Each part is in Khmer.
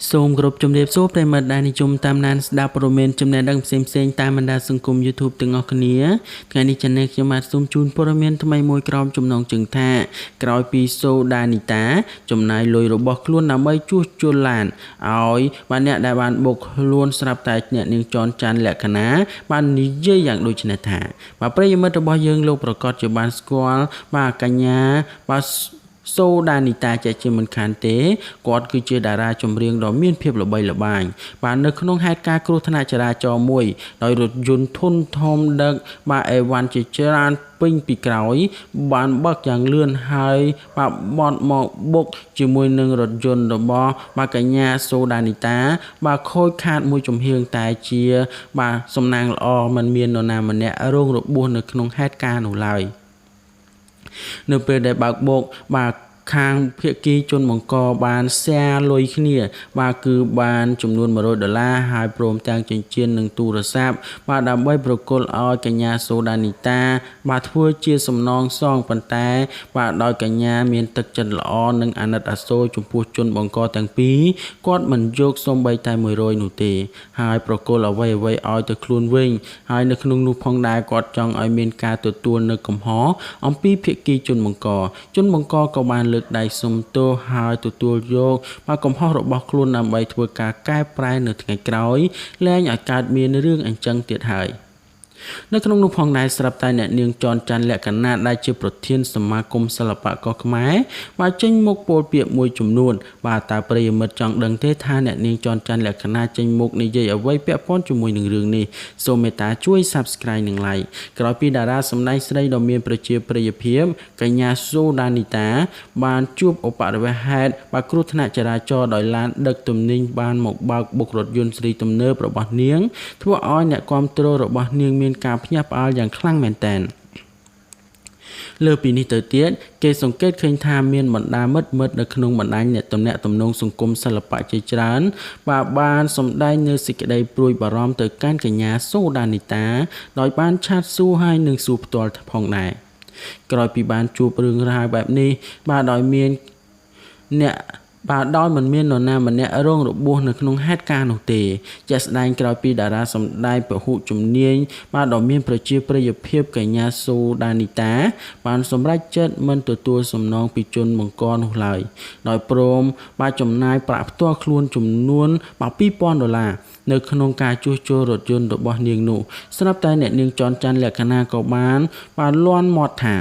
សូមគោរពជំរាបសួរប្រិយមិត្តដែលនិយមតាមដានស្ដាប់ព័ត៌មានចំណេះដឹងផ្សេងៗតាមបណ្ដាសង្គម YouTube ទាំងអស់គ្នាថ្ងៃនេះChanelខ្ញុំបាទសូមជូនព័ត៌មានថ្មីមួយក្រោមចំណងជើងថាក្រោយពីសូដានីតាចំណាយលុយរបស់ខ្លួនដើម្បីជួសជុលឡានឲ្យបាទអ្នកដែលបានបុកខ្លួនស្រាប់តែអ្នកនាងចនច័ន្ទលក្ខណាបាននិយាយយ៉ាងដូចនេះថាបាទប្រិយមិត្តរបស់យើងលោកប្រកាសជាបានស្គាល់បាទកញ្ញាបាទសូដានីតាជាមិនខានទេគាត់គឺជាតារាចម្រៀងដ៏មានភាពល្បីល្បាញបាទនៅក្នុងហេតុការណ៍គ្រោះថ្នាក់ចរាចរណ៍មួយដោយរថយន្តធុនធំដឹកបាទអេវ៉ាន់ជាច្រើនពេញពីក្រោយបានបើកយ៉ាងលឿនហើយបាទបត់មកបុកជាមួយនឹងរថយន្តរបស់បាទកញ្ញាសូដានីតាបាទខូចខាតមួយចំហៀងតែជាបាទសំណាងល្អមិនមាននរណាម្នាក់រងរបួសនៅក្នុងហេតុការណ៍នោះឡើយនៅពេលដែលបើកបុកបាទខាងភាគីជនបង្កបានแชร์លុយគ្នាបាទគឺបានចំនួន$100ហើយព្រមទាំងចិញ្ចៀននិងទូរស័ព្ទបាទដើម្បីប្រគល់ឲ្យកញ្ញាសូដានីតាបាទធ្វើជាសំណងសងប៉ុន្តែបាទដោយកញ្ញាមានទឹកចិត្តល្អនិងអាណិតអាសូរចំពោះជនបង្កទាំងពីរគាត់មិនយកសូម្បីតែ100នោះទេហើយប្រគល់អ្វីៗឲ្យទៅខ្លួនវិញហើយនៅក្នុងនោះផងដែរគាត់ចង់ឲ្យមានការទទួលនៅកំហុសអំពីភាគីជនបង្កក៏បានលើកដៃសុំទោសហើយទទួលយកបាទកំហុសរបស់ខ្លួនដើម្បីធ្វើការកែប្រែនៅថ្ងៃក្រោយលែងឲ្យកើតមានរឿងអញ្ចឹងទៀតហើយនៅក្នុងនោះផងដែរស្រាប់តែអ្នកនាងចនច័ន្ទលក្ខណាដែលជាប្រធានសមាគមសិល្បករខ្មែរបាទចេញមុខពោលពាក្យមួយចំនួនបាទតើប្រិយមិត្តចង់ដឹងទេថាអ្នកនាងចនច័ន្ទលក្ខណាចេញមុខនិយាយអ្វីពាក់ព័ន្ធជាមួយនឹងរឿងនេះសូមមេត្តាជួយ Subscribe និង Like ក្រោយពីតារាសម្ដែងស្រីដ៏មានប្រជាប្រិយភាពកញ្ញាសូដានីតាបានជួបឧបទ្ទវហេតុបាទគ្រោះថ្នាក់ចរាចរណ៍ដោយឡានដឹកទំនិញបានមកបើកបុករថយន្តស្រីទំនើបរបស់នាងធ្វើឲ្យអ្នកគាំទ្ររបស់នាងមានការភ្ញាក់ផ្អើលយ៉ាងខ្លាំងមែនទែនលើពីនេះទៅទៀតគេសង្កេតឃើញថាមានបណ្ដាមិត្តនៅក្នុងបណ្ដាញអ្នកទំនាក់ទំនងសង្គមសិល្បៈជាច្រើនបានសម្ដែងនៅសេចក្តីព្រួយបារម្ភទៅកាន់កញ្ញាសូដានីតាដោយបានឆាតសួរហើយនឹងសួរផ្ទាល់ផងដែរក្រោយពីបានជួបរឿងរ៉ាវបែបនេះបាទដោយមិនមាននរណាម្នាក់រងរបួសនៅក្នុងហេតុការណ៍នោះទេជាក់ស្ដែងក្រោយពីតារាសម្ដែងពហុជំនាញបាទដ៏មានប្រជាប្រិយភាពកញ្ញាសូដានីតាបានសម្រេចចិត្តមិនទទួលសំណងពីជនបង្កនោះឡើយដោយព្រមបាទចំណាយប្រាក់ផ្ទាល់ខ្លួនចំនួនបាទ$2,000នៅក្នុងការជួសជុលរថយន្តរបស់នាងនោះស្រាប់តែអ្នកនាងចនច័ន្ទលក្ខណាក៏បានលាន់មាត់ថា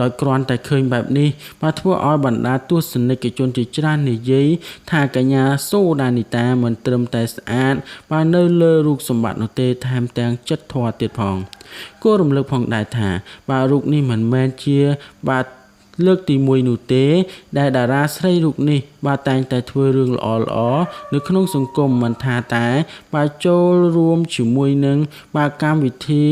ដោយគ្រាន់តែឃើញបែបនេះបាទធ្វើឲ្យបណ្ដាទស្សនិកជនជាច្រើននិយាយថាកញ្ញាសូដានីតាមិនត្រឹមតែស្អាតបាទនៅលើរូបសម្បត្តិនោះទេថែមទាំងចិត្តធម៌ទៀតផងគួររំលឹកផងដែរថាបាទរូបនេះមិនមែនជាបាទលើកទី1នោះទេដែលតារាស្រីរូបនេះបាទតែងតែធ្វើរឿងល្អនៅក្នុងសង្គមមិនថាតែបាទចូលរួមជាមួយនឹងបាទកម្មវិធី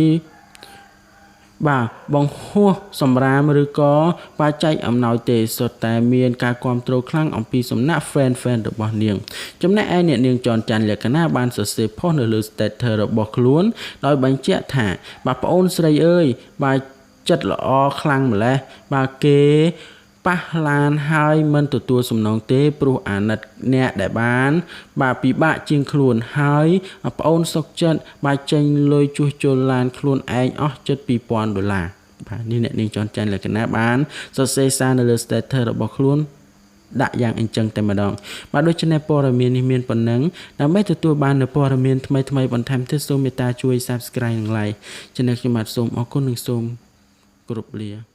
បាទបង្ហោះសម្រាមឬក៏បាទចែកអំណោយទេសុទ្ធតែមានការគ្រប់គ្រងខ្លាំងអំពីសំណាក់ fan របស់នាងចំណែកឯអ្នកនាងចនច័ន្ទលក្ខណាបានសរសេរផុសនៅលើ status របស់ខ្លួនដោយបញ្ជាក់ថាបាទប្អូនស្រីអើយបាទចិត្តល្អខ្លាំងម្ល៉េះបាទគេប៉ះឡានហើយមិនទទួលសំណងទេព្រោះអាណិតអ្នកដែលបានបាទពិបាកជាងខ្លួនហើយប្អូនសុខចិត្តបាទចេញលុយជួសជុលឡានខ្លួនឯងអស់ជិត$2,000បាទនេះអ្នកនាងចនច័ន្ទលក្ខណាបានសរសេរសារនៅលើ status របស់ខ្លួនដាក់យ៉ាងអញ្ចឹងតែម្ដងបាទដូច្នេះព័ត៌មាននេះមានប៉ុណ្ណឹងដើម្បីទទួលបាននូវព័ត៌មានថ្មីបន្ថែមទៀតសូមមេត្តាជួយ Subscribe និង Like ចំណែកខ្ញុំបាទសូមអរគុណនិងសូមគោរពលា